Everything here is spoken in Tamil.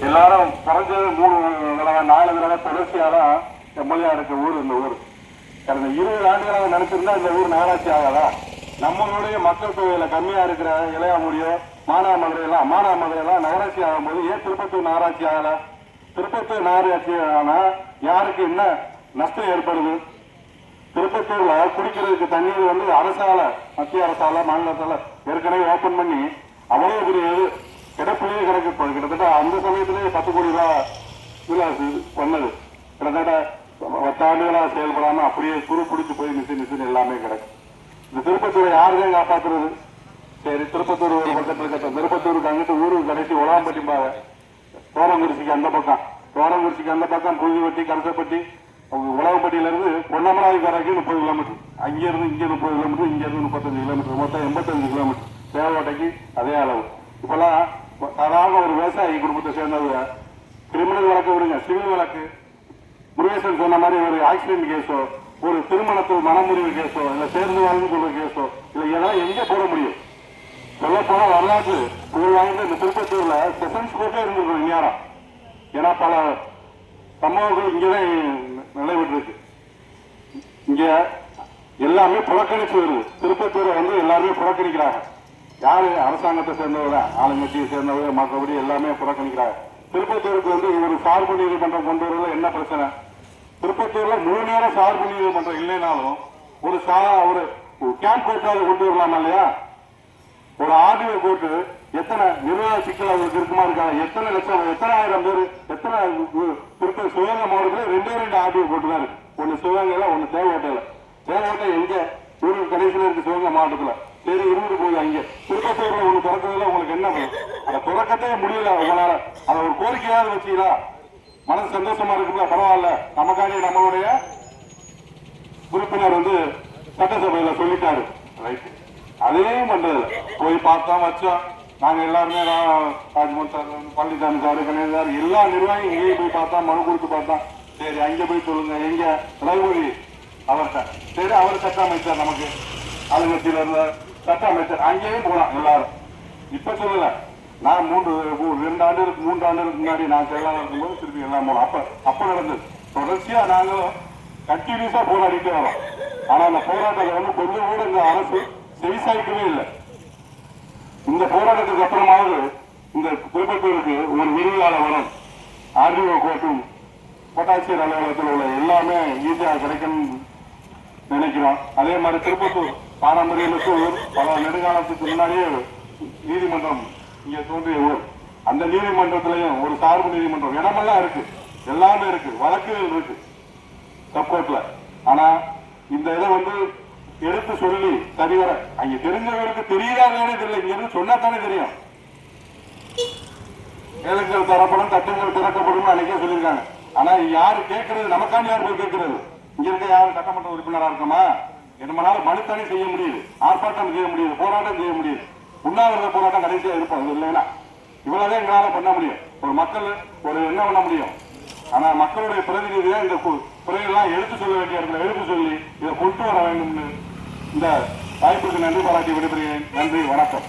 எல்லாரும் குறைஞ்சது 3 தடவை 4 தடவை தொடர்ச்சியாக எம்எல்ஏ இருக்க ஊர் இந்த ஊர். கடந்த 20 ஆண்டுகளாக நினைச்சிருந்தா இந்த ஊர் நகராட்சி ஆகாதா? நம்மளுடைய மக்கள் தொகையில கம்மியா இருக்கிற இளையாமுடியோ மானாமதுரையெல்லாம் நகராட்சி ஆகும் போது ஏன் திருப்பத்தூர் நகராட்சி ஆகல? திருப்பத்தூர் நகராட்சி ஆனா யாருக்கு என்ன நஷ்டம் ஏற்படுது? திருப்பத்தூர்ல குடிக்கிறதுக்கு தண்ணீர் அரசால, மத்திய அரசால, மாநில அரசால ஏற்கனவே ஓபன் பண்ணி அவ்வளவு பெரிய கிடப்பிலேயே கிடக்கு. கிட்டத்தட்ட அந்த சமயத்திலேயே 10 கோடி ரூபாய் பண்ணது. கிட்டத்தட்ட 10 ஆண்டுகளா செயல்படாம அப்படியே துருப்பிடிச்சு போய் மிஷின் எல்லாமே கிடக்கு. இந்த திருப்பத்தூரை யாருதான் காப்பாத்துறது? சரி, திருப்பத்தூர் ஒரு பக்கத்தில் இருக்க, திருப்பத்தூருக்கு அங்கிட்டு ஊருக்கு கடைசி உலகம்பட்டிம்பாங்க. தோரங்குறிச்சிக்கு அந்த பக்கம் புதுவட்டி, கரசப்பட்டி, உலகப்பட்டியில இருந்து பொன்னமராதி வரைக்கும் 30 கிலோமீட்டர். அங்கிருந்து இங்க 30 கிலோமீட்டர், இங்க இருந்து 35 கிலோமீட்டர், மொத்தம் 85 கிலோமீட்டர். தேவகோட்டைக்கு அதே அளவு. இப்பெல்லாம் சாதாரண ஒரு விவசாயி குடும்பத்தை சேர்ந்தவங்க கிரிமினல் வழக்கு விடுங்க, சிவில் வழக்கு, முருகேசன் சொன்ன மாதிரி ஒரு ஆக்சிடென்ட் கேஸோ, ஒரு திருமணத்தில் மனமுறிவு கேஸோ, இல்ல சேர்ந்து வாழ்ந்து சொல்ற கேஸோ, இல்ல இதெல்லாம் எங்க போட முடியும்? சொல்ல போன வரலாற்று புகழ் வாய்ந்த இந்த திருப்பத்தூர்ல செஷன்ஸ் கோர்ட்டே இருந்திருக்கும் இந்நேரம். ஏன்னா பல சம்பவங்கள் இங்கதான் நடைபெற்றிருக்கு. இங்க எல்லாமே புறக்கணிச்சு வருது. திருப்பத்தூரை எல்லாருமே புறக்கணிக்கிறாங்க. யாரு? அரசாங்கத்தை சேர்ந்தவங்க, ஆளுங்கட்சியை சேர்ந்தவங்க, மற்றபடி எல்லாமே புறக்கணிக்கிறாங்க. திருப்பத்தூருக்கு ஒரு சார்பு நீதிமன்றம் கொண்டு வரல என்ன பிரச்சனை? திருப்பத்தூர்ல முழு நேரம் சார்பு நீதிமன்றம் இல்லைனாலும் ஒரு கேம்ப் கோர்ட்டாவது கொண்டு வரலாமா இல்லையா? ஒரு ஆர்டிஓ கோர்ட்டு எத்தனை நிர்வாக சிக்கல் அவங்களுக்கு இருக்குமா இருக்காங்க? எத்தனை லட்சம், எத்தனை ஆயிரம் பேர், எத்தனை திருப்பதி சிவகங்கை மாவட்டத்தில் 2 ஆர்டிஓ கோர்ட்டு தான் இருக்கு. ஒன்னு சிவகங்கையில, ஒன்னு தேவகோட்டையில. தேவகோட்டை எங்க? ஊருக்கு கடைசியில் இருக்கு சிவகங்கை மாவட்டத்துல. சரி, இருந்துட்டு போகுது. அங்க திருப்பத்தூர்ல ஒண்ணு திறக்கிறதுல உங்களுக்கு என்ன அதை திறக்கத்தே முடியல உங்களால. அதை ஒரு கோரிக்கையாவது வச்சீங்களா? மனசு சந்தோஷமா இருக்குல்ல? பரவாயில்ல, நமக்காக நம்மளுடைய உறுப்பினர் சட்டசபையில சொல்லிட்டாரு. ரைட், அதையும் பண்றது போய் பார்த்தோம் வச்சோம். நாங்க எல்லாருமே Rajmohan sir, Palaniswami sir, Ganesan sir, எல்லா நிர்வாகியும் இங்கேயும் போய் பார்த்தா, மனு கொடுத்து பார்த்தா. சரி, அங்க போய் சொல்லுங்க, எங்க ரகுபதி அவர்கிட்ட. சரி, அவர் சட்ட அமைச்சர், நமக்கு ஆளுங்கட்சியில இருந்த சட்ட அமைச்சர், அங்கேயும் போலாம் எல்லாரும். இப்ப சொல்லல, நான் 2 ஆண்டுகளுக்கு 3 ஆண்டுகளுக்கு முன்னாடி நான் செயலாளர் இருக்கும்போது திருப்பி எல்லாம் போனோம். அப்ப நடந்தது. தொடர்ச்சியா நாங்களும் கண்டினியூஸா போராடிட்டே வரோம். ஆனா அந்த போராட்டத்தை கொஞ்சம் கூட இந்த அரசு செவிசாய்க்கவே இல்லை. இந்த போராட்டத்துக்கு அப்புறமாவது இந்த திருப்பத்தூருக்கு ஒரு விரிவாளர் வரும், ஆர்டிஓ கோர்ட்டும் கோட்டாட்சியர் அலுவலகத்தில் உள்ள எல்லாமே ஈஸியாக கிடைக்கும் நினைக்கிறோம். அதே மாதிரி திருப்பத்தூர் பாரம்பரியத்துக்கு பல நெடுங்காலத்துக்கு முன்னாடியே நீதிமன்றம் இங்க தோன்றிய ஊர். அந்த நீதிமன்றத்திலையும் ஒரு சார்பு நீதிமன்றம் இடமெல்லாம் இருக்கு, எல்லாமே இருக்கு, வழக்குகள் இருக்கு சப்கோர்ட்ல. ஆனா இந்த இதை எடுத்து சொல்லி சரிவர அங்க தெரிஞ்சவர்களுக்கு தெரியாதே தெரியல. இங்க இருந்து சொன்னா தானே தெரியும். ஏழுங்கள் தரப்படும், தட்டுங்கள் திறக்கப்படும் அன்னைக்கே சொல்லியிருக்காங்க. ஆனா யாரு கேட்கறது? நமக்காண்டி யார் போய் கேட்கறது? இங்க இருக்க யாரும் சட்டமன்ற உறுப்பினரா இருக்குமா? நம்மளால மனுத்தானே செய்ய முடியுது, ஆர்ப்பாட்டம் செய்ய முடியுது, போராட்டம் செய்ய முடியுது. உண்ணாவிரத போராட்டம் கடைசியா இருப்போம் இல்லைன்னா இவ்வளவுதான் எங்களால பண்ண முடியும். ஒரு மக்கள் என்ன பண்ண முடியும்? ஆனா மக்களுடைய பிரதிநிதியா இந்த குறையெல்லாம் எடுத்து சொல்ல வேண்டிய இடத்துல எடுத்து சொல்லி இதை கொண்டு வர வேண்டும். இந்த வாய்ப்புக்கு நன்றி பாராட்டி விடுபடுகிறேன். நன்றி, வணக்கம்.